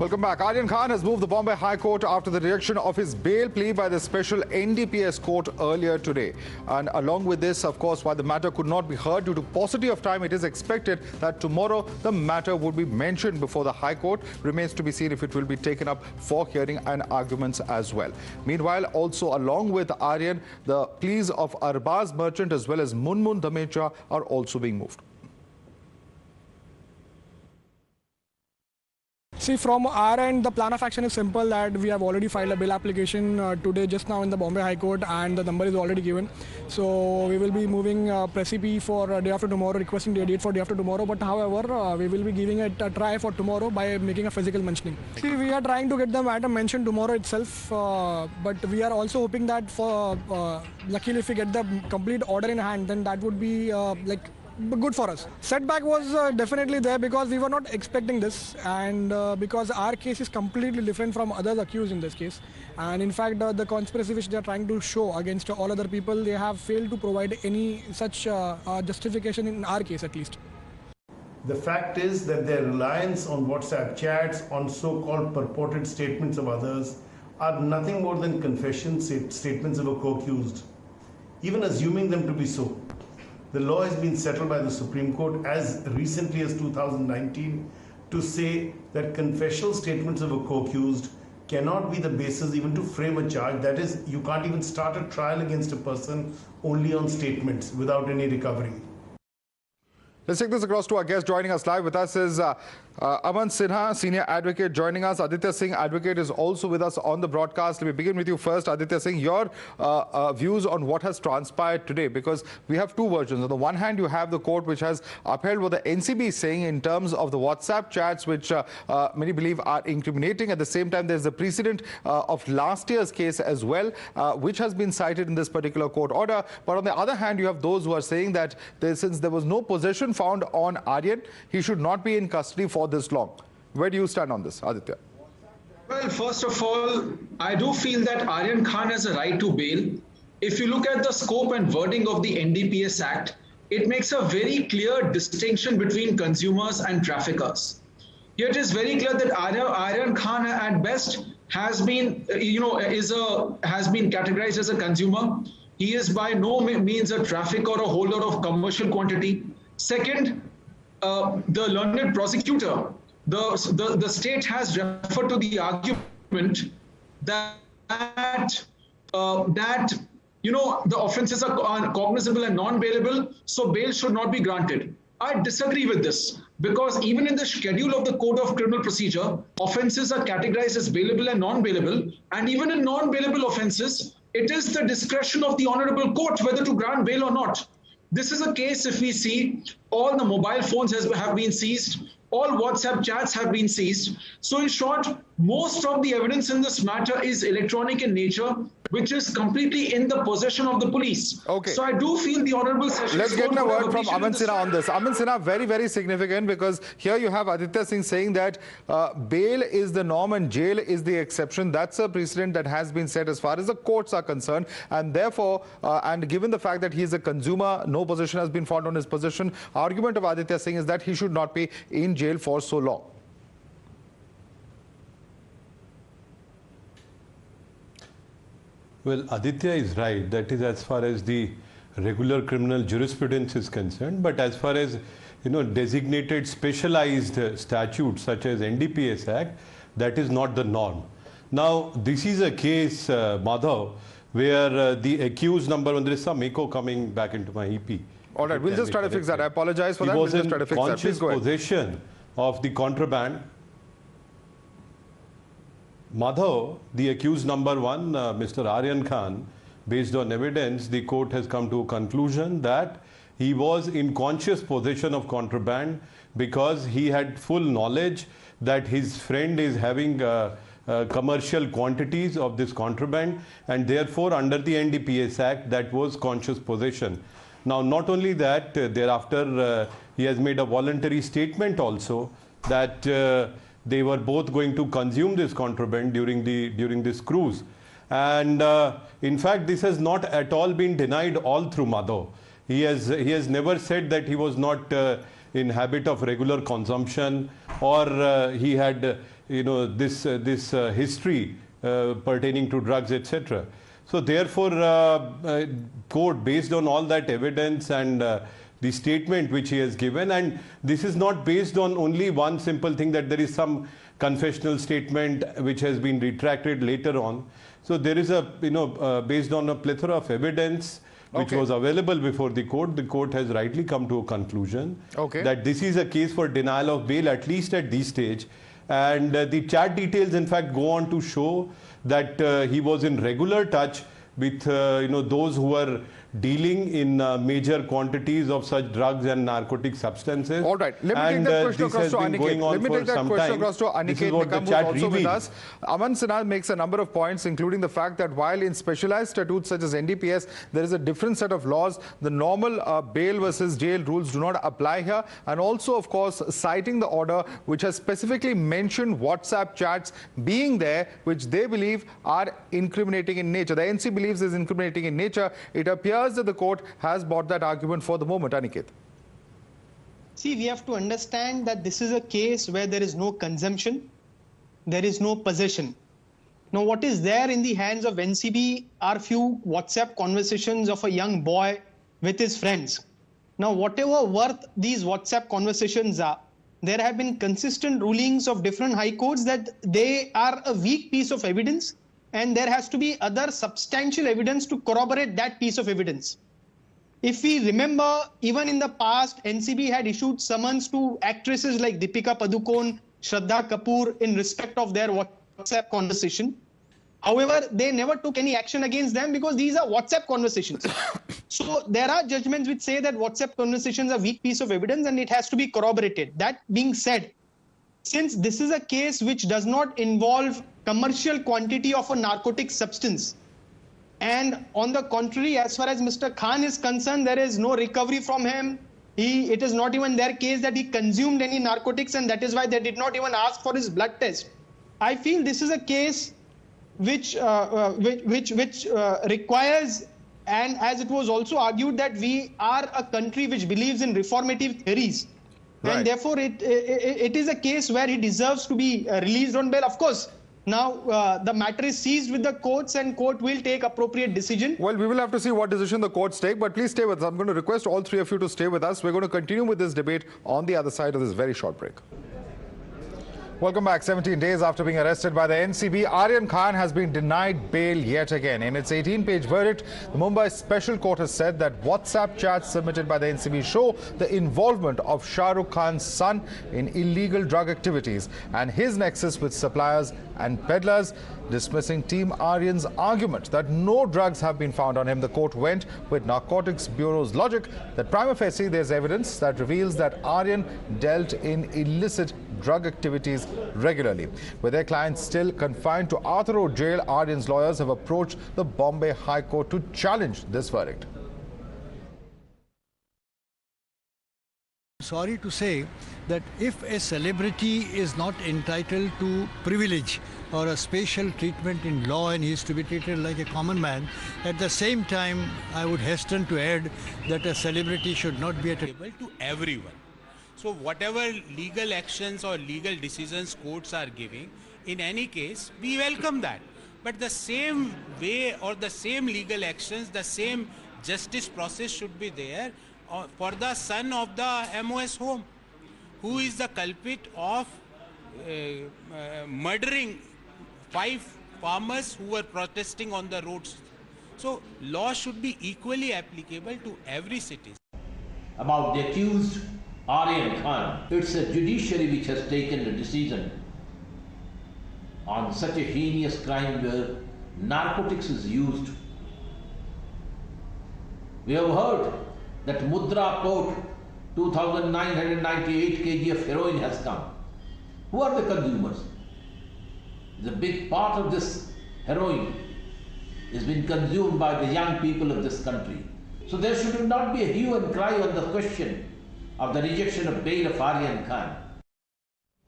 Welcome back. Aryan Khan has moved the Bombay High Court after the rejection of his bail plea by the special NDPS court earlier today. And along with this, of course, while the matter could not be heard due to paucity of time, it is expected that tomorrow the matter would be mentioned before the High Court. Remains to be seen if it will be taken up for hearing and arguments as well. Meanwhile, also along with Aryan, the pleas of Arbaz Merchant as well as Munmun Dhamecha are also being moved. See, from our end, the plan of action is simple that we have already filed a bail application today just now in the Bombay High Court, and the number is already given. So we will be moving Precipi for day after tomorrow, requesting the date for day after tomorrow. But however, we will be giving it a try for tomorrow by making a physical mentioning. See, we are trying to get the matter mentioned tomorrow itself, but we are also hoping that for luckily if we get the complete order in hand, then that would be good for us. Setback was definitely there because we were not expecting this, and because our case is completely different from others accused in this case, and in fact the conspiracy which they are trying to show against all other people, they have failed to provide any such justification in our case at least. The fact is that their reliance on WhatsApp chats, on so-called purported statements of others, are nothing more than confession statements of a co-accused, even assuming them to be so. The law has been settled by the Supreme Court as recently as 2019 to say that confessional statements of a co-accused cannot be the basis even to frame a charge. That is, you can't even start a trial against a person only on statements without any recovery. Let's take this across to our guest. Joining us live with us is Aman Sinha, senior advocate, joining us. Aditya Singh, advocate, is also with us on the broadcast. Let me begin with you first. Aditya Singh, your views on what has transpired today, because we have two versions. On the one hand, you have the court which has upheld what the NCB is saying in terms of the WhatsApp chats, which many believe are incriminating. At the same time, there's the precedent of last year's case as well, which has been cited in this particular court order. But on the other hand, you have those who are saying that since there was no possession found on Aryan, he should not be in custody for this long. Where do you stand on this, Aditya? Well, first of all, I do feel that Aryan Khan has a right to bail. If you look at the scope and wording of the NDPS Act, it makes a very clear distinction between consumers and traffickers. Here it is very clear that Aryan Khan at best has been, has been categorized as a consumer. He is by no means a trafficker or a holder of commercial quantity. Second, the learned prosecutor, the state has referred to the argument that the offences are cognizable and non-bailable, so bail should not be granted. I disagree with this, because even in the schedule of the Code of Criminal Procedure, offences are categorized as bailable and non-bailable, and even in non-bailable offences, it is the discretion of the Honourable Court whether to grant bail or not. This is a case, if we see, all the mobile phones have been seized, all WhatsApp chats have been seized. So in short, most of the evidence in this matter is electronic in nature, which is completely in the possession of the police. Okay. So I do feel the Honourable Sessions Let's get a word from Aman Sinha on this. Aman Sinha, very, very significant, because here you have Aditya Singh saying that bail is the norm and jail is the exception. That's a precedent that has been set as far as the courts are concerned. And therefore, and given the fact that he is a consumer, no possession has been found on his possession, argument of Aditya Singh is that he should not be in jail for so long. Well, Aditya is right. That is as far as the regular criminal jurisprudence is concerned. But as far as, designated specialized statutes such as NDPS Act, that is not the norm. Now, this is a case, Madhav, where the accused number one, there is some echo coming back into my EP. All right, we'll just try to fix that. I apologize for that. We'll just try to fix that. Conscious possession of the contraband. Madhav, the accused number one, Mr. Aryan Khan, based on evidence, the court has come to a conclusion that he was in conscious possession of contraband because he had full knowledge that his friend is having commercial quantities of this contraband, and therefore under the NDPS Act that was conscious possession. Now, not only that, thereafter he has made a voluntary statement also that they were both going to consume this contraband during this cruise, and in fact this has not at all been denied all through Madhav. He has never said that he was not in habit of regular consumption, or he had this history pertaining to drugs, etc. So therefore, court, based on all that evidence and the statement which he has given, and this is not based on only one simple thing that there is some confessional statement which has been retracted later on. So there is a, based on a plethora of evidence which was available before the court has rightly come to a conclusion that this is a case for denial of bail, at least at this stage. And the chat details, in fact, go on to show that he was in regular touch with those who were dealing in major quantities of such drugs and narcotic substances. All right, let me take that question across to Aniket. Let me take that question across to Aniket Nikam, who's also with us. Aman Sinha makes a number of points, including the fact that while in specialized statutes such as NDPS, there is a different set of laws, the normal bail versus jail rules do not apply here. And also, of course, citing the order which has specifically mentioned WhatsApp chats being there, which they believe are incriminating in nature. The NC believes is incriminating in nature. It appears that the court has bought that argument for the moment. Aniket. See, we have to understand that this is a case where there is no consumption, there is no possession. Now, what is there in the hands of NCB are few WhatsApp conversations of a young boy with his friends. Now, whatever worth these WhatsApp conversations are, there have been consistent rulings of different high courts that they are a weak piece of evidence, and there has to be other substantial evidence to corroborate that piece of evidence. If we remember, even in the past, NCB had issued summons to actresses like Deepika Padukone, Shraddha Kapoor in respect of their WhatsApp conversation. However, they never took any action against them because these are WhatsApp conversations. So there are judgments which say that WhatsApp conversations are a weak piece of evidence and it has to be corroborated. That being said, since this is a case which does not involve commercial quantity of a narcotic substance, and on the contrary, as far as Mr. Khan is concerned, there is no recovery from him. It is not even their case that he consumed any narcotics, and that is why they did not even ask for his blood test. I feel this is a case which requires, and as it was also argued, that we are a country which believes in reformative theories. Right. And therefore, it is a case where he deserves to be released on bail. Of course, now the matter is seized with the courts and court will take appropriate decision. Well, we will have to see what decision the courts take, but please stay with us. I'm going to request all three of you to stay with us. We're going to continue with this debate on the other side of this very short break. Welcome back. 17 days after being arrested by the NCB, Aryan Khan has been denied bail yet again. In its 18-page verdict, the Mumbai Special Court has said that WhatsApp chats submitted by the NCB show the involvement of Shah Rukh Khan's son in illegal drug activities and his nexus with suppliers and peddlers. Dismissing Team Aryan's argument that no drugs have been found on him, the court went with Narcotics Bureau's logic that prima facie there's evidence that reveals that Aryan dealt in illicit drug activities regularly. With their clients still confined to Arthur Road jail, Aryan's lawyers have approached the Bombay High Court to challenge this verdict. Sorry to say that if a celebrity is not entitled to privilege or a special treatment in law and he is to be treated like a common man, at the same time I would hasten to add that a celebrity should not be able to everyone. So whatever legal actions or legal decisions courts are giving, in any case, we welcome that. But the same way or the same legal actions, the same justice process should be there for the son of the MOS home, who is the culprit of murdering 5 farmers who were protesting on the roads. So law should be equally applicable to every citizen. About the accused Aryan Khan, it's a judiciary which has taken the decision on such a heinous crime where narcotics is used. We have heard that Mudra Port 2,998 kg of heroin has come. Who are the consumers? The big part of this heroin is being consumed by the young people of this country. So there should not be a hue and cry on the question of the rejection of bail of Aryan Khan.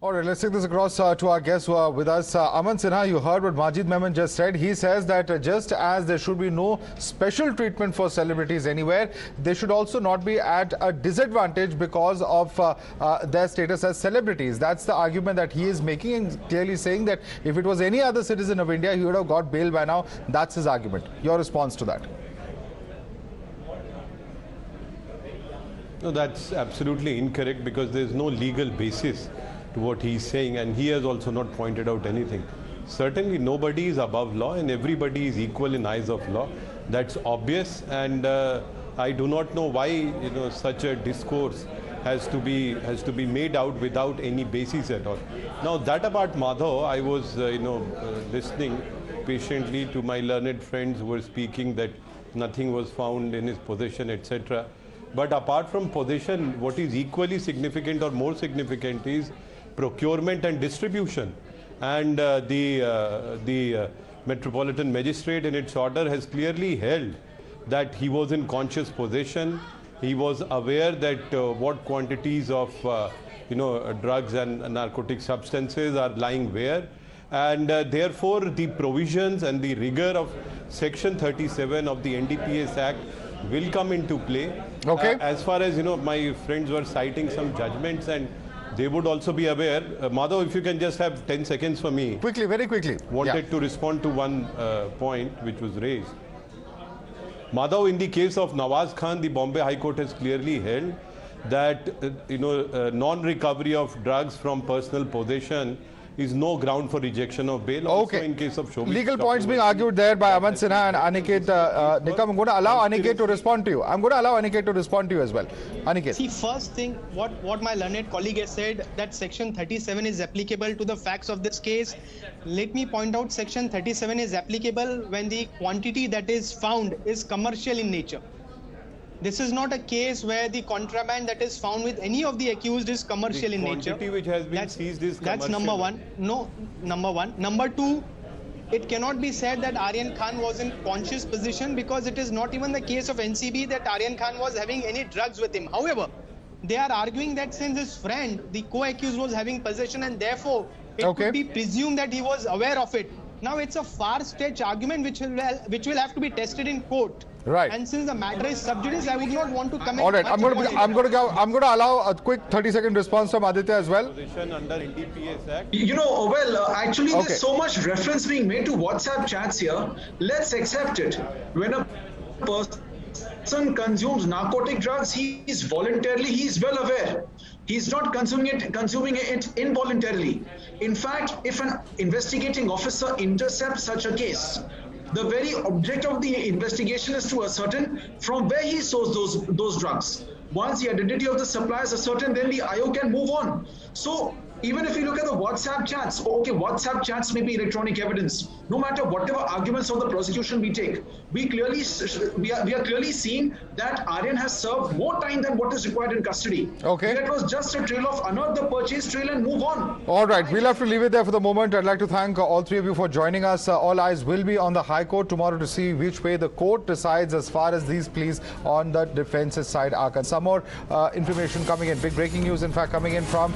All right, let's take this across to our guests who are with us. Aman Sinha, you heard what Majid Memon just said. He says that just as there should be no special treatment for celebrities anywhere, they should also not be at a disadvantage because of their status as celebrities. That's the argument that he is making, and clearly saying that if it was any other citizen of India, he would have got bail by now. That's his argument. Your response to that? No, that's absolutely incorrect, because there's no legal basis to what he's saying, and he has also not pointed out anything. Certainly nobody is above law and everybody is equal in eyes of law. That's obvious, and I do not know why such a discourse has to be made out without any basis at all. Now, that about Madhav, I was listening patiently to my learned friends who were speaking that nothing was found in his possession, etc. But apart from possession, what is equally significant or more significant is procurement and distribution. And the Metropolitan Magistrate in its order has clearly held that he was in conscious possession. He was aware that what quantities of drugs and narcotic substances are lying where, and therefore the provisions and the rigor of Section 37 of the NDPS Act will come into play. Okay. As far as my friends were citing some judgments, and they would also be aware. Madhav, if you can just have 10 seconds for me. Quickly, very quickly. Wanted to respond to one point which was raised. Madhav, in the case of Nawaz Khan, the Bombay High Court has clearly held that non-recovery of drugs from personal possession is no ground for rejection of bail. Also in case of Shobhit legal points being argued there by Aman Sinha and Aniket Nikam. I'm going to allow Aniket to respond to you. I'm going to allow Aniket to respond to you as well. Aniket. See, first thing, what my learned colleague has said, that Section 37 is applicable to the facts of this case. Let me point out, Section 37 is applicable when the quantity that is found is commercial in nature. This is not a case where the contraband that is found with any of the accused is commercial in nature. The quantity which has been seized is commercial. That's number one. No, number one. Number two, it cannot be said that Aryan Khan was in conscious possession, because it is not even the case of NCB that Aryan Khan was having any drugs with him. However, they are arguing that since his friend, the co-accused, was having possession, and therefore it could be presumed that he was aware of it. Now, it's a far-stretched argument which will have to be tested in court. Right. And since the matter is sub judice, I would not want to comment. All right. I'm going to allow a quick 30-second response from Aditya as well. Position under NDPS Act. Actually, there's so much reference being made to WhatsApp chats here. Let's accept it. When a person consumes narcotic drugs, he's well aware. He's not consuming it involuntarily. In fact, if an investigating officer intercepts such a case, the very object of the investigation is to ascertain from where he sourced those drugs. Once the identity of the supplier is ascertained, then the IO can move on. So even if you look at the WhatsApp chats, WhatsApp chats may be electronic evidence. No matter whatever arguments of the prosecution we take, we are clearly seeing that Aryan has served more time than what is required in custody. Okay. That was just a trail of unearth the purchase trail and move on. All right, we'll have to leave it there for the moment. I'd like to thank all three of you for joining us. All eyes will be on the High Court tomorrow to see which way the court decides as far as these pleas on the defense's side are concerned. Some more information coming in. Big breaking news, in fact, coming in from